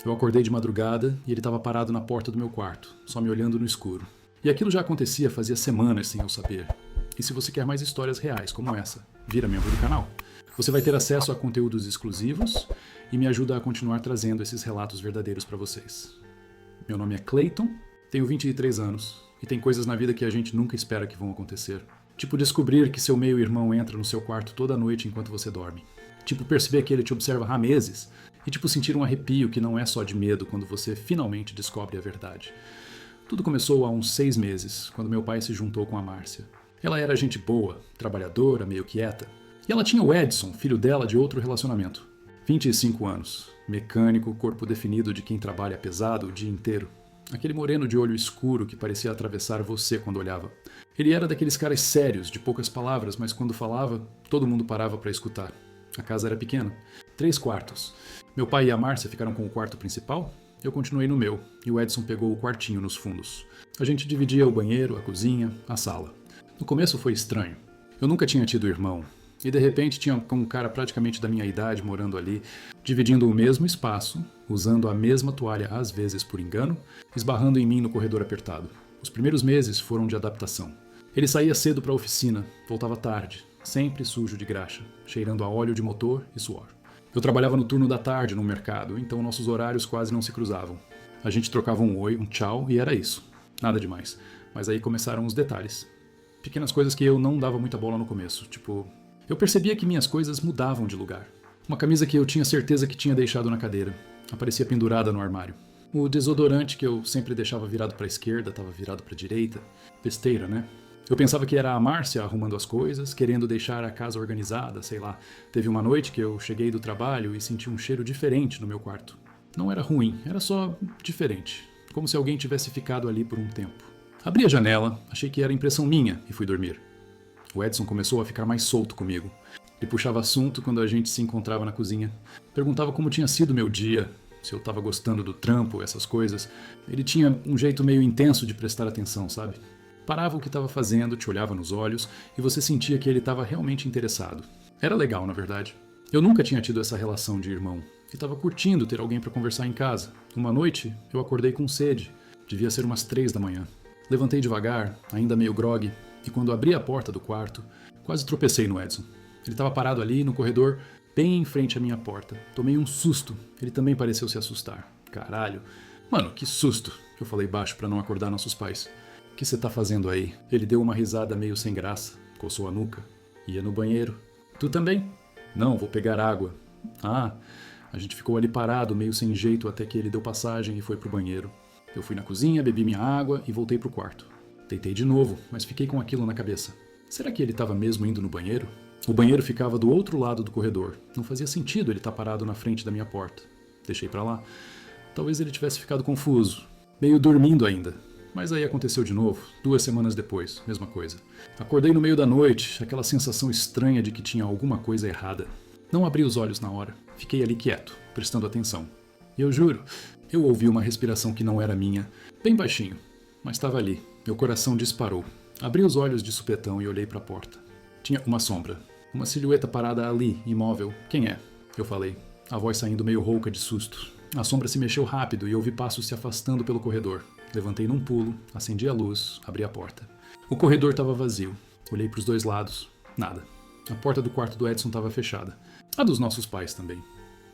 Eu acordei de madrugada e ele estava parado na porta do meu quarto, só me olhando no escuro. E aquilo já acontecia fazia semanas sem eu saber. E se você quer mais histórias reais como essa, vira membro do canal. Você vai ter acesso a conteúdos exclusivos e me ajuda a continuar trazendo esses relatos verdadeiros para vocês. Meu nome é Clayton, tenho 23 anos e tem coisas na vida que a gente nunca espera que vão acontecer. Tipo descobrir que seu meio-irmão entra no seu quarto toda noite enquanto você dorme. Tipo perceber que ele te observa há meses. E tipo sentir um arrepio que não é só de medo quando você finalmente descobre a verdade. Tudo começou há uns 6 meses, quando meu pai se juntou com a Márcia. Ela era gente boa, trabalhadora, meio quieta. E ela tinha o Edson, filho dela de outro relacionamento. 25 anos, mecânico, corpo definido de quem trabalha pesado o dia inteiro. Aquele moreno de olho escuro que parecia atravessar você quando olhava. Ele era daqueles caras sérios, de poucas palavras, mas quando falava, todo mundo parava para escutar. A casa era pequena, 3 quartos. Meu pai e a Márcia ficaram com o quarto principal, eu continuei no meu, e o Edson pegou o quartinho nos fundos. A gente dividia o banheiro, a cozinha, a sala. No começo foi estranho. Eu nunca tinha tido irmão, e de repente tinha um cara praticamente da minha idade morando ali, dividindo o mesmo espaço, usando a mesma toalha às vezes por engano, esbarrando em mim no corredor apertado. Os primeiros meses foram de adaptação. Ele saía cedo para a oficina, voltava tarde, sempre sujo de graxa, cheirando a óleo de motor e suor. Eu trabalhava no turno da tarde no mercado, então nossos horários quase não se cruzavam. A gente trocava um oi, um tchau e era isso. Nada demais. Mas aí começaram os detalhes. Pequenas coisas que eu não dava muita bola no começo, tipo... Eu percebia que minhas coisas mudavam de lugar. Uma camisa que eu tinha certeza que tinha deixado na cadeira. Aparecia pendurada no armário. O desodorante que eu sempre deixava virado para a esquerda estava virado para a direita. Besteira, né? Eu pensava que era a Márcia arrumando as coisas, querendo deixar a casa organizada, sei lá. Teve uma noite que eu cheguei do trabalho e senti um cheiro diferente no meu quarto. Não era ruim, era só diferente. Como se alguém tivesse ficado ali por um tempo. Abri a janela, achei que era impressão minha e fui dormir. O Edson começou a ficar mais solto comigo. Ele puxava assunto quando a gente se encontrava na cozinha. Perguntava como tinha sido meu dia, se eu estava gostando do trampo, essas coisas. Ele tinha um jeito meio intenso de prestar atenção, sabe? Parava o que estava fazendo, te olhava nos olhos e você sentia que ele estava realmente interessado. Era legal, na verdade. Eu nunca tinha tido essa relação de irmão e estava curtindo ter alguém para conversar em casa. Uma noite, eu acordei com sede. Devia ser umas 3 da manhã. Levantei devagar, ainda meio grogue, e quando abri a porta do quarto, quase tropecei no Edson. Ele estava parado ali no corredor, bem em frente à minha porta. Tomei um susto. Ele também pareceu se assustar. Caralho. Mano, que susto! Eu falei baixo para não acordar nossos pais. O que você tá fazendo aí? Ele deu uma risada meio sem graça, coçou a nuca. Ia no banheiro. Tu também? Não, vou pegar água. Ah, a gente ficou ali parado, meio sem jeito, até que ele deu passagem e foi pro banheiro. Eu fui na cozinha, bebi minha água e voltei pro quarto. Deitei de novo, mas fiquei com aquilo na cabeça. Será que ele estava mesmo indo no banheiro? O banheiro ficava do outro lado do corredor. Não fazia sentido ele estar parado na frente da minha porta. Deixei pra lá. Talvez ele tivesse ficado confuso, meio dormindo ainda. Mas aí aconteceu de novo, 2 semanas depois, mesma coisa. Acordei no meio da noite, aquela sensação estranha de que tinha alguma coisa errada. Não abri os olhos na hora, fiquei ali quieto, prestando atenção. E eu juro, eu ouvi uma respiração que não era minha, bem baixinho, mas estava ali. Meu coração disparou. Abri os olhos de supetão e olhei para a porta. Tinha uma sombra, uma silhueta parada ali, imóvel. Quem é? Eu falei, a voz saindo meio rouca de susto. A sombra se mexeu rápido e ouvi passos se afastando pelo corredor. Levantei num pulo, acendi a luz, abri a porta. O corredor estava vazio. Olhei para os 2 lados. Nada. A porta do quarto do Edson estava fechada. A dos nossos pais também.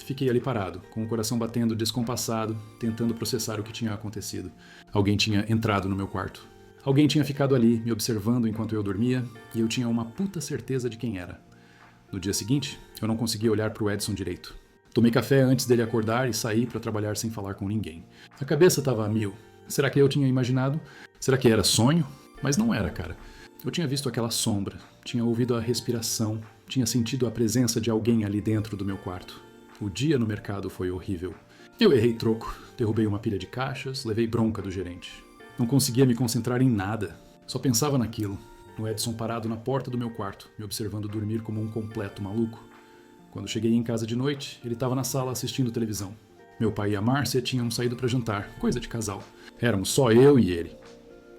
Fiquei ali parado, com o coração batendo descompassado, tentando processar o que tinha acontecido. Alguém tinha entrado no meu quarto. Alguém tinha ficado ali, me observando enquanto eu dormia, e eu tinha uma puta certeza de quem era. No dia seguinte, eu não conseguia olhar para o Edson direito. Tomei café antes dele acordar e saí para trabalhar sem falar com ninguém. A cabeça estava a mil. Será que eu tinha imaginado? Será que era sonho? Mas não era, cara. Eu tinha visto aquela sombra, tinha ouvido a respiração, tinha sentido a presença de alguém ali dentro do meu quarto. O dia no mercado foi horrível. Eu errei troco, derrubei uma pilha de caixas, levei bronca do gerente. Não conseguia me concentrar em nada, só pensava naquilo. No Edson parado na porta do meu quarto, me observando dormir como um completo maluco. Quando cheguei em casa de noite, ele estava na sala assistindo televisão. Meu pai e a Márcia tinham saído para jantar, coisa de casal. Éramos só eu e ele.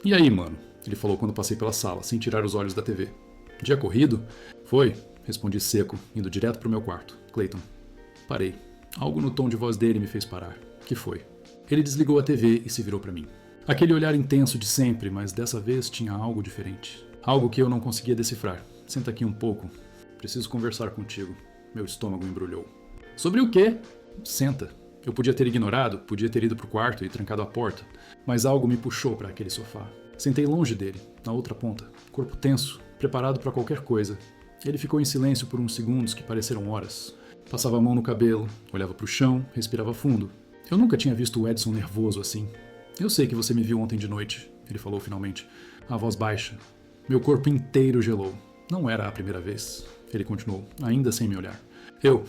E aí, mano? Ele falou quando passei pela sala, sem tirar os olhos da TV. Dia corrido? Foi, respondi seco, indo direto pro meu quarto. Clayton. Parei. Algo no tom de voz dele me fez parar. Que foi? Ele desligou a TV e se virou para mim. Aquele olhar intenso de sempre, mas dessa vez tinha algo diferente. Algo que eu não conseguia decifrar. Senta aqui um pouco. Preciso conversar contigo. Meu estômago embrulhou. Sobre o quê? Senta. Eu podia ter ignorado, podia ter ido pro quarto e trancado a porta, mas algo me puxou para aquele sofá. Sentei longe dele, na outra ponta, corpo tenso, preparado para qualquer coisa. Ele ficou em silêncio por uns segundos que pareceram horas. Passava a mão no cabelo, olhava pro chão, respirava fundo. Eu nunca tinha visto o Edson nervoso assim. Eu sei que você me viu ontem de noite, ele falou finalmente, a voz baixa. Meu corpo inteiro gelou. Não era a primeira vez. Ele continuou, ainda sem me olhar. Eu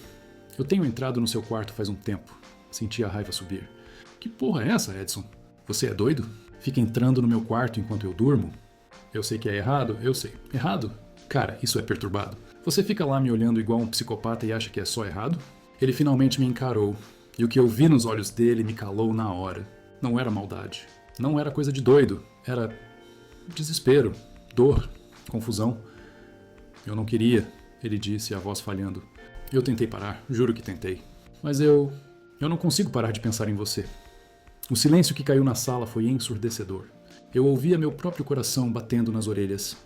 tenho entrado no seu quarto faz um tempo. Senti a raiva subir. Que porra é essa, Edson? Você é doido? Fica entrando no meu quarto enquanto eu durmo? Eu sei que é errado, eu sei. Errado? Cara, isso é perturbado. Você fica lá me olhando igual um psicopata e acha que é só errado? Ele finalmente me encarou, e o que eu vi nos olhos dele me calou na hora. Não era maldade. Não era coisa de doido. Era desespero, dor, confusão. Eu não queria, ele disse, a voz falhando. Eu tentei parar, juro que tentei. Mas eu não consigo parar de pensar em você. O silêncio que caiu na sala foi ensurdecedor. Eu ouvia meu próprio coração batendo nas orelhas.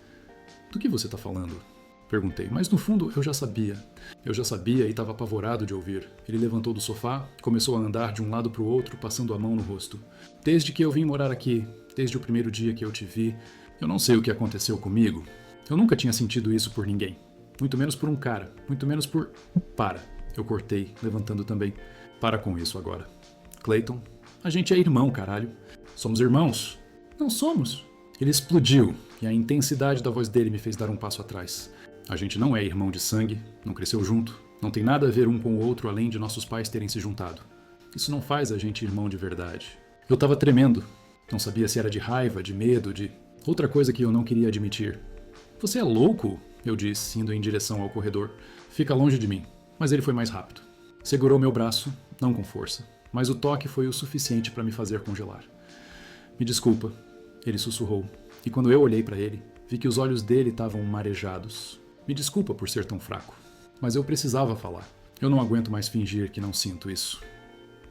Do que você está falando? Perguntei, mas no fundo eu já sabia. Eu já sabia e estava apavorado de ouvir. Ele levantou do sofá, começou a andar de um lado para o outro, passando a mão no rosto. Desde que eu vim morar aqui, desde o primeiro dia que eu te vi, eu não sei o que aconteceu comigo. Eu nunca tinha sentido isso por ninguém. Muito menos por um cara. Muito menos por... Para. Eu cortei, levantando também. Para com isso agora. Clayton, a gente é irmão, caralho. Somos irmãos. Não somos. Ele explodiu, e a intensidade da voz dele me fez dar um passo atrás. A gente não é irmão de sangue, não cresceu junto, não tem nada a ver um com o outro além de nossos pais terem se juntado. Isso não faz a gente irmão de verdade. Eu tava tremendo. Não sabia se era de raiva, de medo, de... outra coisa que eu não queria admitir. Você é louco? Eu disse, indo em direção ao corredor. Fica longe de mim. Mas ele foi mais rápido. Segurou meu braço, não com força, mas o toque foi o suficiente para me fazer congelar. Me desculpa, ele sussurrou, e quando eu olhei para ele, vi que os olhos dele estavam marejados. Me desculpa por ser tão fraco, mas eu precisava falar. Eu não aguento mais fingir que não sinto isso.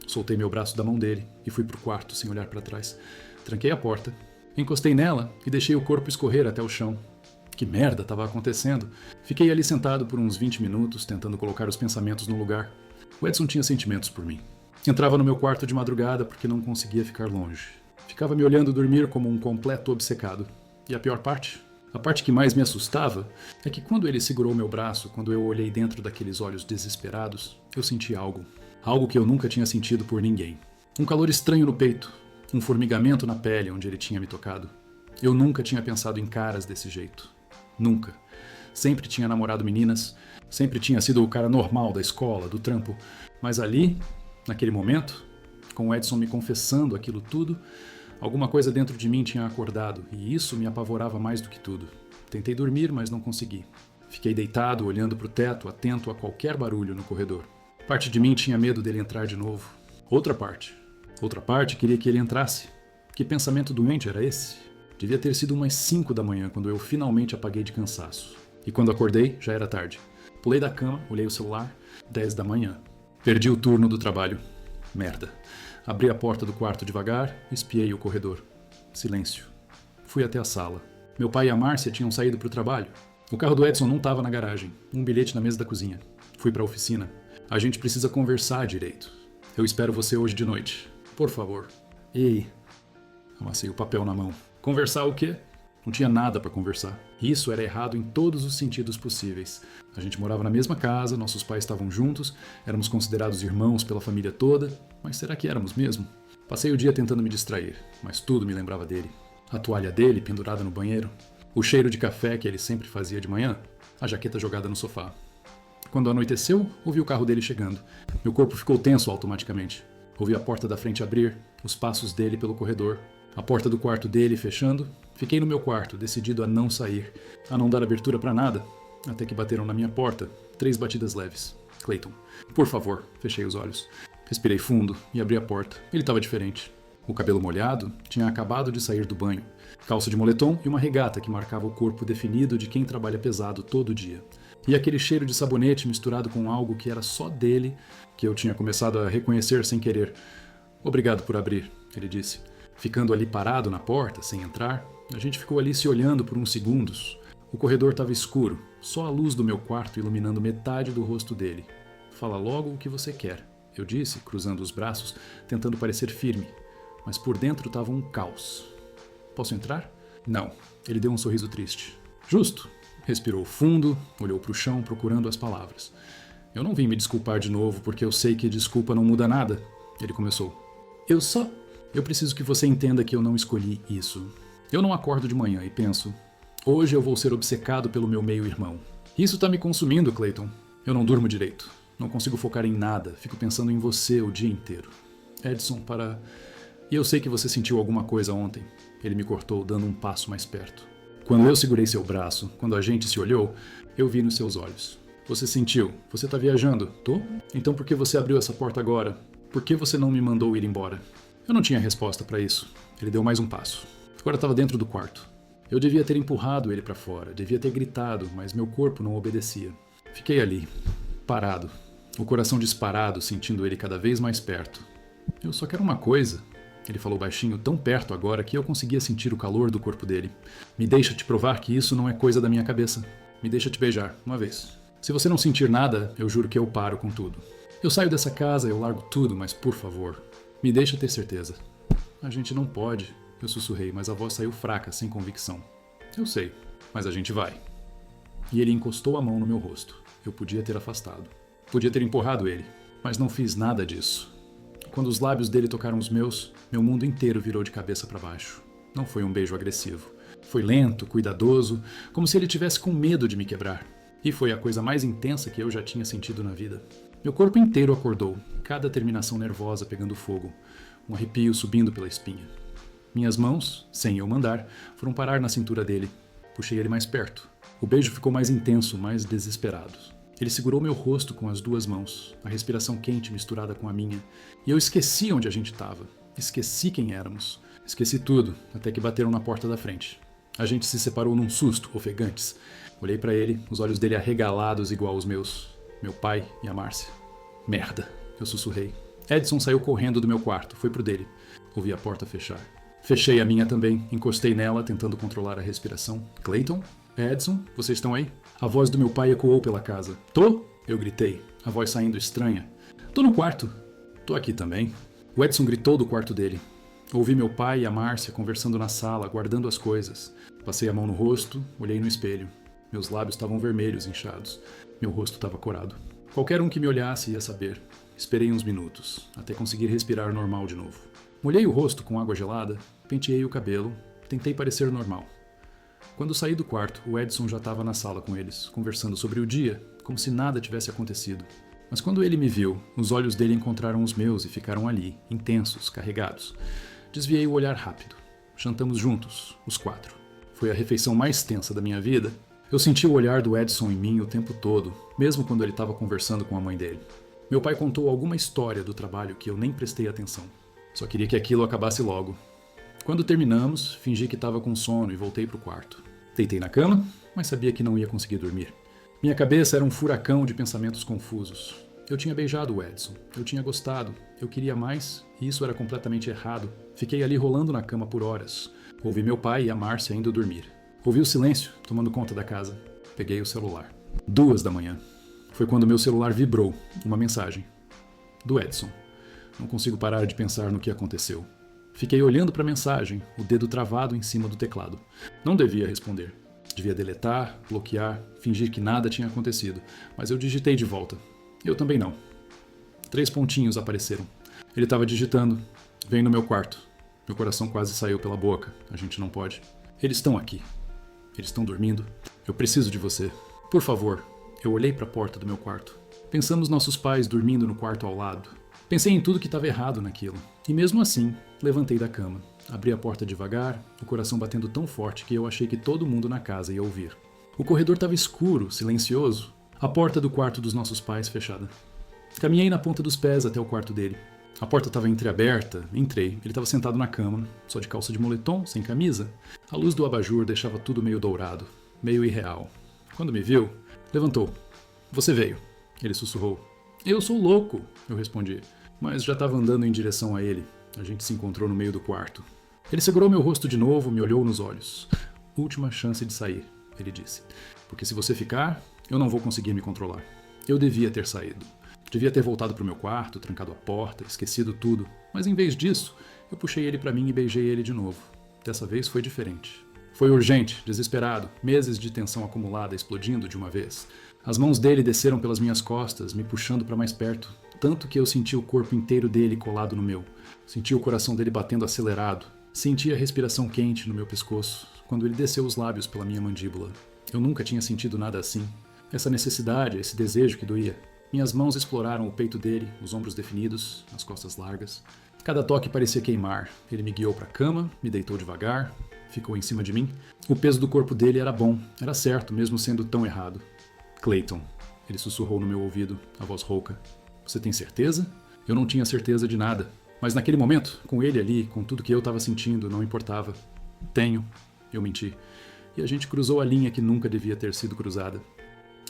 Soltei meu braço da mão dele e fui pro quarto sem olhar para trás. Tranquei a porta, encostei nela e deixei o corpo escorrer até o chão. Que merda estava acontecendo? Fiquei ali sentado por uns 20 minutos, tentando colocar os pensamentos no lugar. O Edson tinha sentimentos por mim. Entrava no meu quarto de madrugada porque não conseguia ficar longe. Ficava me olhando dormir como um completo obcecado. E a pior parte? A parte que mais me assustava é que quando ele segurou meu braço, quando eu olhei dentro daqueles olhos desesperados, eu senti algo. Algo que eu nunca tinha sentido por ninguém. Um calor estranho no peito. Um formigamento na pele onde ele tinha me tocado. Eu nunca tinha pensado em caras desse jeito. Nunca. Sempre tinha namorado meninas, sempre tinha sido o cara normal da escola, do trampo. Mas ali, naquele momento, com o Edson me confessando aquilo tudo, alguma coisa dentro de mim tinha acordado, e isso me apavorava mais do que tudo. Tentei dormir, mas não consegui. Fiquei deitado, olhando para o teto, atento a qualquer barulho no corredor. Parte de mim tinha medo dele entrar de novo. Outra parte queria que ele entrasse. Que pensamento doente era esse? Devia ter sido umas 5 da manhã quando eu finalmente apaguei de cansaço. E quando acordei, já era tarde. Pulei da cama, olhei o celular, 10 da manhã. Perdi o turno do trabalho. Merda. Abri a porta do quarto devagar, espiei o corredor. Silêncio. Fui até a sala. Meu pai e a Márcia tinham saído para o trabalho. O carro do Edson não estava na garagem. Um bilhete na mesa da cozinha. Fui para a oficina. A gente precisa conversar direito. Eu espero você hoje de noite. Por favor. Ei. Amassei o papel na mão. Conversar o quê? Não tinha nada para conversar. Isso era errado em todos os sentidos possíveis. A gente morava na mesma casa, nossos pais estavam juntos, éramos considerados irmãos pela família toda, mas será que éramos mesmo? Passei o dia tentando me distrair, mas tudo me lembrava dele. A toalha dele pendurada no banheiro, o cheiro de café que ele sempre fazia de manhã, a jaqueta jogada no sofá. Quando anoiteceu, ouvi o carro dele chegando. Meu corpo ficou tenso automaticamente. Ouvi a porta da frente abrir, os passos dele pelo corredor, a porta do quarto dele fechando. Fiquei no meu quarto, decidido a não sair, a não dar abertura para nada, até que bateram na minha porta, 3 batidas leves. Clayton. Por favor, fechei os olhos. Respirei fundo e abri a porta. Ele estava diferente. O cabelo molhado, tinha acabado de sair do banho. Calça de moletom e uma regata que marcava o corpo definido de quem trabalha pesado todo dia. E aquele cheiro de sabonete misturado com algo que era só dele, que eu tinha começado a reconhecer sem querer. Obrigado por abrir, ele disse. Ficando ali parado na porta, sem entrar, a gente ficou ali se olhando por uns segundos. O corredor estava escuro, só a luz do meu quarto iluminando metade do rosto dele. Fala logo o que você quer, eu disse, cruzando os braços, tentando parecer firme. Mas por dentro estava um caos. Posso entrar? Não. Ele deu um sorriso triste. Justo. Respirou fundo, olhou para o chão procurando as palavras. Eu não vim me desculpar de novo porque eu sei que desculpa não muda nada. Ele começou. Eu preciso que você entenda que eu não escolhi isso. Eu não acordo de manhã e penso, hoje eu vou ser obcecado pelo meu meio-irmão. Isso tá me consumindo, Clayton. Eu não durmo direito. Não consigo focar em nada. Fico pensando em você o dia inteiro. Edson, para... E eu sei que você sentiu alguma coisa ontem. Ele me cortou, dando um passo mais perto. Quando eu segurei seu braço, quando a gente se olhou, eu vi nos seus olhos. Você sentiu? Você tá viajando? Tô? Então por que você abriu essa porta agora? Por que você não me mandou ir embora? Eu não tinha resposta para isso. Ele deu mais um passo. Agora estava dentro do quarto. Eu devia ter empurrado ele para fora, devia ter gritado, mas meu corpo não obedecia. Fiquei ali, parado, o coração disparado, sentindo ele cada vez mais perto. Eu só quero uma coisa. Ele falou baixinho, tão perto agora que eu conseguia sentir o calor do corpo dele. Me deixa te provar que isso não é coisa da minha cabeça. Me deixa te beijar, uma vez. Se você não sentir nada, eu juro que eu paro com tudo. Eu saio dessa casa, eu largo tudo, mas por favor, me deixa ter certeza. A gente não pode, eu sussurrei, mas a voz saiu fraca, sem convicção. Eu sei, mas a gente vai. E ele encostou a mão no meu rosto. Eu podia ter afastado. Podia ter empurrado ele, mas não fiz nada disso. Quando os lábios dele tocaram os meus, meu mundo inteiro virou de cabeça para baixo. Não foi um beijo agressivo. Foi lento, cuidadoso, como se ele tivesse com medo de me quebrar. E foi a coisa mais intensa que eu já tinha sentido na vida. Meu corpo inteiro acordou, cada terminação nervosa pegando fogo, um arrepio subindo pela espinha. Minhas mãos, sem eu mandar, foram parar na cintura dele. Puxei ele mais perto. O beijo ficou mais intenso, mais desesperado. Ele segurou meu rosto com as duas mãos, a respiração quente misturada com a minha, e eu esqueci onde a gente estava. Esqueci quem éramos. Esqueci tudo, até que bateram na porta da frente. A gente se separou num susto, ofegantes. Olhei para ele, os olhos dele arregalados igual os meus. Meu pai e a Márcia. Merda, eu sussurrei. Edson saiu correndo do meu quarto, foi pro dele. Ouvi a porta fechar. Fechei a minha também, encostei nela, tentando controlar a respiração. Clayton? Edson? Vocês estão aí? A voz do meu pai ecoou pela casa. Tô? Eu gritei, a voz saindo estranha. Tô no quarto. Tô aqui também. O Edson gritou do quarto dele. Ouvi meu pai e a Márcia conversando na sala, guardando as coisas. Passei a mão no rosto, olhei no espelho. Meus lábios estavam vermelhos, inchados. Meu rosto estava corado. Qualquer um que me olhasse ia saber. Esperei uns minutos, até conseguir respirar normal de novo. Molhei o rosto com água gelada, penteei o cabelo, tentei parecer normal. Quando saí do quarto, o Edson já estava na sala com eles, conversando sobre o dia, como se nada tivesse acontecido. Mas quando ele me viu, os olhos dele encontraram os meus e ficaram ali, intensos, carregados. Desviei o olhar rápido. Jantamos juntos, os quatro. Foi a refeição mais tensa da minha vida. Eu senti o olhar do Edson em mim o tempo todo, mesmo quando ele estava conversando com a mãe dele. Meu pai contou alguma história do trabalho que eu nem prestei atenção. Só queria que aquilo acabasse logo. Quando terminamos, fingi que estava com sono e voltei para o quarto. Deitei na cama, mas sabia que não ia conseguir dormir. Minha cabeça era um furacão de pensamentos confusos. Eu tinha beijado o Edson, eu tinha gostado, eu queria mais e isso era completamente errado. Fiquei ali rolando na cama por horas. Ouvi meu pai e a Márcia indo dormir. Ouvi o silêncio tomando conta da casa. Peguei o celular. 2 da manhã. Foi quando meu celular vibrou. Uma mensagem. Do Edson. Não consigo parar de pensar no que aconteceu. Fiquei olhando para a mensagem, o dedo travado em cima do teclado. Não devia responder. Devia deletar, bloquear, fingir que nada tinha acontecido. Mas eu digitei de volta. Eu também não. 3 pontinhos apareceram. Ele estava digitando. Vem no meu quarto. Meu coração quase saiu pela boca. A gente não pode. Eles estão aqui. Eles estão dormindo. Eu preciso de você. Por favor. Eu olhei para a porta do meu quarto. Pensamos nossos pais dormindo no quarto ao lado. Pensei em tudo que estava errado naquilo. E mesmo assim, levantei da cama. Abri a porta devagar, o coração batendo tão forte que eu achei que todo mundo na casa ia ouvir. O corredor estava escuro, silencioso. A porta do quarto dos nossos pais fechada. Caminhei na ponta dos pés até o quarto dele. A porta estava entreaberta, entrei. Ele estava sentado na cama, só de calça de moletom, sem camisa. A luz do abajur deixava tudo meio dourado, meio irreal. Quando me viu, levantou. Você veio, ele sussurrou. Eu sou louco, eu respondi, mas já estava andando em direção a ele. A gente se encontrou no meio do quarto. Ele segurou meu rosto de novo, me olhou nos olhos. Última chance de sair, ele disse. Porque se você ficar, eu não vou conseguir me controlar. Eu devia ter saído. Devia ter voltado para o meu quarto, trancado a porta, esquecido tudo. Mas em vez disso, eu puxei ele para mim e beijei ele de novo. Dessa vez foi diferente. Foi urgente, desesperado, meses de tensão acumulada explodindo de uma vez. As mãos dele desceram pelas minhas costas, me puxando para mais perto, tanto que eu senti o corpo inteiro dele colado no meu. Senti o coração dele batendo acelerado. Senti a respiração quente no meu pescoço, quando ele desceu os lábios pela minha mandíbula. Eu nunca tinha sentido nada assim. Essa necessidade, esse desejo que doía. Minhas mãos exploraram o peito dele, os ombros definidos, as costas largas. Cada toque parecia queimar. Ele me guiou para a cama, me deitou devagar, ficou em cima de mim. O peso do corpo dele era bom, era certo, mesmo sendo tão errado. Clayton, ele sussurrou no meu ouvido, a voz rouca. Você tem certeza? Eu não tinha certeza de nada. Mas naquele momento, com ele ali, com tudo que eu estava sentindo, não importava. Tenho, eu menti. E a gente cruzou a linha que nunca devia ter sido cruzada.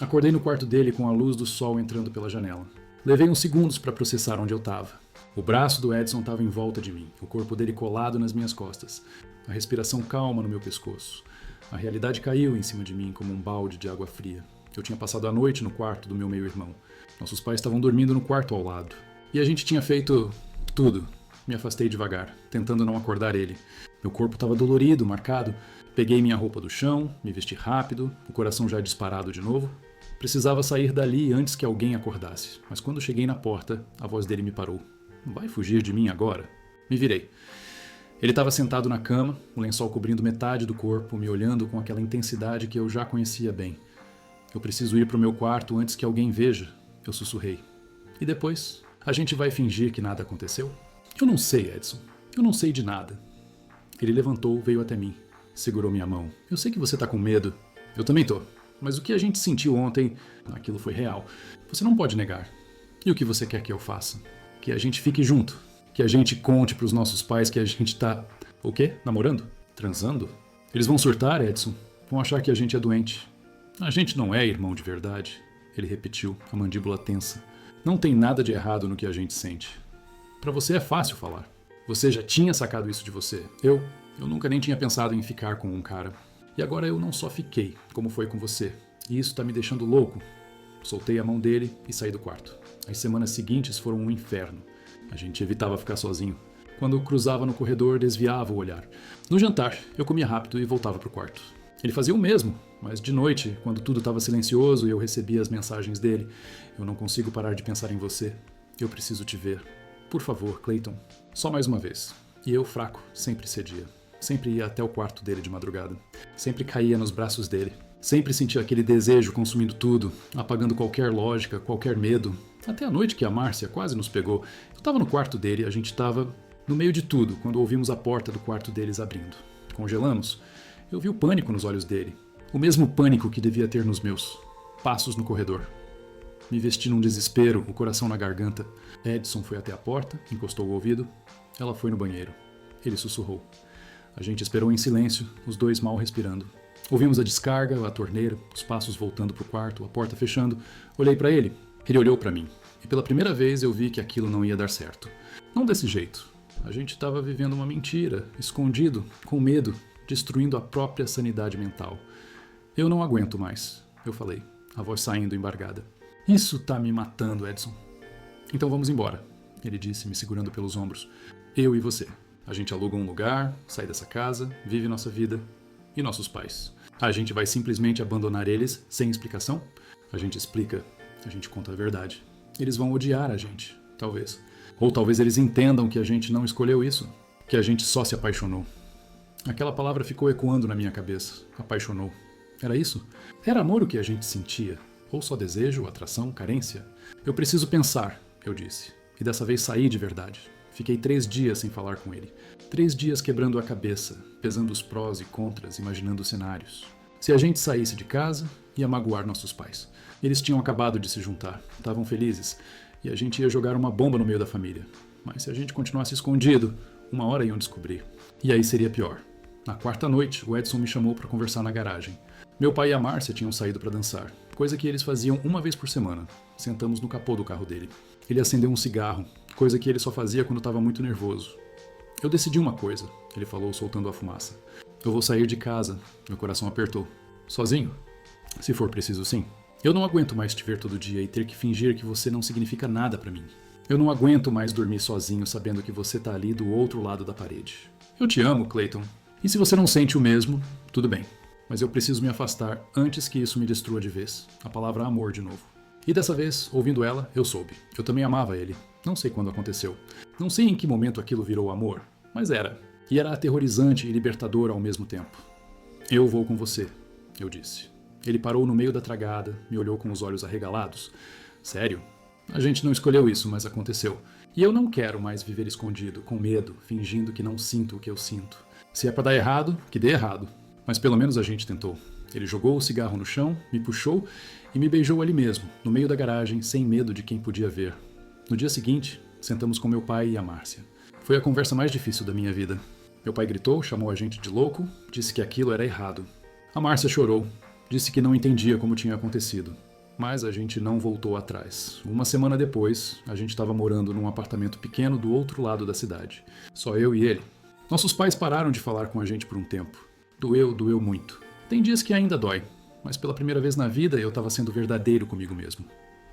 Acordei no quarto dele com a luz do sol entrando pela janela. Levei uns segundos para processar onde eu estava. O braço do Edson estava em volta de mim, o corpo dele colado nas minhas costas, a respiração calma no meu pescoço. A realidade caiu em cima de mim como um balde de água fria. Eu tinha passado a noite no quarto do meu meio-irmão. Nossos pais estavam dormindo no quarto ao lado. E a gente tinha feito tudo. Me afastei devagar, tentando não acordar ele. Meu corpo estava dolorido, marcado. Peguei minha roupa do chão, me vesti rápido, o coração já disparado de novo. Precisava sair dali antes que alguém acordasse. Mas quando cheguei na porta, a voz dele me parou. Vai fugir de mim agora? Me virei. Ele estava sentado na cama, o lençol cobrindo metade do corpo, me olhando com aquela intensidade que eu já conhecia bem. Eu preciso ir para o meu quarto antes que alguém veja, eu sussurrei. E depois, a gente vai fingir que nada aconteceu? Eu não sei, Edson. Eu não sei de nada. Ele levantou, veio até mim. Segurou minha mão. Eu sei que você tá com medo. Eu também tô. Mas o que a gente sentiu ontem, aquilo foi real. Você não pode negar. E o que você quer que eu faça? Que a gente fique junto. Que a gente conte pros nossos pais que a gente tá... O quê? Namorando? Transando? Eles vão surtar, Edson. Vão achar que a gente é doente. A gente não é irmão de verdade. Ele repetiu, a mandíbula tensa. Não tem nada de errado no que a gente sente. Pra você é fácil falar. Você já tinha sacado isso de você. Eu nunca nem tinha pensado em ficar com um cara. E agora eu não só fiquei, como foi com você. E isso tá me deixando louco. Soltei a mão dele e saí do quarto. As semanas seguintes foram um inferno. A gente evitava ficar sozinho. Quando cruzava no corredor, desviava o olhar. No jantar, eu comia rápido e voltava pro quarto. Ele fazia o mesmo, mas de noite, quando tudo estava silencioso e eu recebia as mensagens dele, eu não consigo parar de pensar em você. Eu preciso te ver. Por favor, Clayton. Só mais uma vez. E eu, fraco, sempre cedia. Sempre ia até o quarto dele de madrugada. Sempre caía nos braços dele. Sempre sentia aquele desejo consumindo tudo, apagando qualquer lógica, qualquer medo. Até a noite que a Márcia quase nos pegou. Eu estava no quarto dele e a gente estava no meio de tudo quando ouvimos a porta do quarto deles abrindo. Congelamos. Eu vi o pânico nos olhos dele. O mesmo pânico que devia ter nos meus. Passos no corredor. Me vesti num desespero, o coração na garganta. Edson foi até a porta, encostou o ouvido. Ela foi no banheiro. Ele sussurrou. A gente esperou em silêncio, os dois mal respirando. Ouvimos a descarga, a torneira, os passos voltando pro quarto, a porta fechando. Olhei para ele. Ele olhou para mim. E pela primeira vez eu vi que aquilo não ia dar certo. Não desse jeito. A gente estava vivendo uma mentira, escondido, com medo, destruindo a própria sanidade mental. Eu não aguento mais, eu falei, a voz saindo embargada. Isso tá me matando, Edson. Então vamos embora, ele disse, me segurando pelos ombros. Eu e você. A gente aluga um lugar, sai dessa casa, vive nossa vida. E nossos pais? A gente vai simplesmente abandonar eles sem explicação? A gente explica, a gente conta a verdade. Eles vão odiar a gente, talvez. Ou talvez eles entendam que a gente não escolheu isso, que a gente só se apaixonou. Aquela palavra ficou ecoando na minha cabeça. Apaixonou. Era isso? Era amor o que a gente sentia? Ou só desejo, atração, carência? Eu preciso pensar, eu disse. E dessa vez saí de verdade. Fiquei 3 dias sem falar com ele. 3 dias quebrando a cabeça, pesando os prós e contras, imaginando cenários. Se a gente saísse de casa, ia magoar nossos pais. Eles tinham acabado de se juntar, estavam felizes, e a gente ia jogar uma bomba no meio da família. Mas se a gente continuasse escondido, uma hora iam descobrir. E aí seria pior. Na 4ª noite, o Edson me chamou para conversar na garagem. Meu pai e a Márcia tinham saído para dançar, coisa que eles faziam uma vez por semana. Sentamos no capô do carro dele. Ele acendeu um cigarro, coisa que ele só fazia quando estava muito nervoso. Eu decidi uma coisa, ele falou soltando a fumaça. Eu vou sair de casa. Meu coração apertou. Sozinho? Se for preciso, sim. Eu não aguento mais te ver todo dia e ter que fingir que você não significa nada pra mim. Eu não aguento mais dormir sozinho sabendo que você tá ali do outro lado da parede. Eu te amo, Clayton. E se você não sente o mesmo, tudo bem. Mas eu preciso me afastar antes que isso me destrua de vez. A palavra amor de novo. E dessa vez, ouvindo ela, eu soube. Eu também amava ele. Não sei quando aconteceu. Não sei em que momento aquilo virou amor, mas era. E era aterrorizante e libertador ao mesmo tempo. Eu vou com você, eu disse. Ele parou no meio da tragada, me olhou com os olhos arregalados. Sério? A gente não escolheu isso, mas aconteceu. E eu não quero mais viver escondido, com medo, fingindo que não sinto o que eu sinto. Se é pra dar errado, que dê errado. Mas pelo menos a gente tentou. Ele jogou o cigarro no chão, me puxou e me beijou ali mesmo, no meio da garagem, sem medo de quem podia ver. No dia seguinte, sentamos com meu pai e a Márcia. Foi a conversa mais difícil da minha vida. Meu pai gritou, chamou a gente de louco, disse que aquilo era errado. A Márcia chorou, disse que não entendia como tinha acontecido. Mas a gente não voltou atrás. Uma semana depois, a gente estava morando num apartamento pequeno do outro lado da cidade. Só eu e ele. Nossos pais pararam de falar com a gente por um tempo. Doeu muito. Tem dias que ainda dói, mas pela primeira vez na vida eu estava sendo verdadeiro comigo mesmo.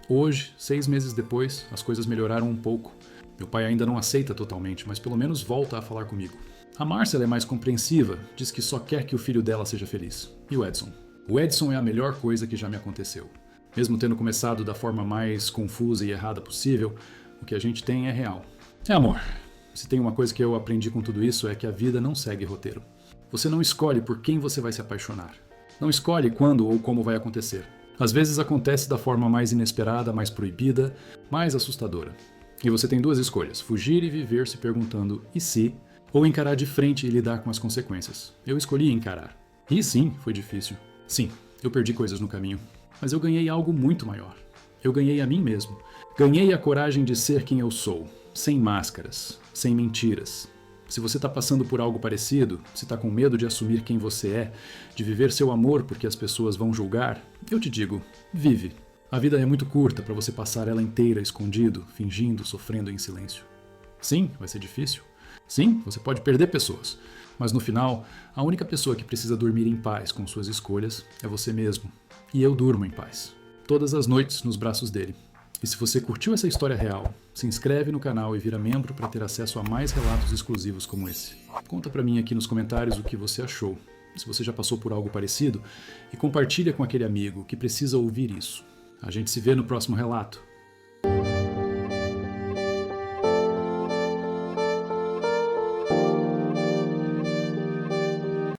Hoje, 6 meses depois, as coisas melhoraram um pouco. Meu pai ainda não aceita totalmente, mas pelo menos volta a falar comigo. A Márcia é mais compreensiva, diz que só quer que o filho dela seja feliz. E o Edson? O Edson é a melhor coisa que já me aconteceu. Mesmo tendo começado da forma mais confusa e errada possível, o que a gente tem é real. É amor. Se tem uma coisa que eu aprendi com tudo isso é que a vida não segue roteiro. Você não escolhe por quem você vai se apaixonar. Não escolhe quando ou como vai acontecer. Às vezes acontece da forma mais inesperada, mais proibida, mais assustadora. E você tem 2 escolhas: fugir e viver se perguntando e se, ou encarar de frente e lidar com as consequências. Eu escolhi encarar. E sim, foi difícil. Sim, eu perdi coisas no caminho. Mas eu ganhei algo muito maior. Eu ganhei a mim mesmo. Ganhei a coragem de ser quem eu sou, sem máscaras, sem mentiras. Se você está passando por algo parecido, se está com medo de assumir quem você é, de viver seu amor porque as pessoas vão julgar, eu te digo, vive. A vida é muito curta para você passar ela inteira escondido, fingindo, sofrendo em silêncio. Sim, vai ser difícil. Sim, você pode perder pessoas. Mas no final, a única pessoa que precisa dormir em paz com suas escolhas é você mesmo. E eu durmo em paz. Todas as noites nos braços dele. E se você curtiu essa história real, se inscreve no canal e vira membro para ter acesso a mais relatos exclusivos como esse. Conta pra mim aqui nos comentários o que você achou, se você já passou por algo parecido, e compartilha com aquele amigo que precisa ouvir isso. A gente se vê no próximo relato.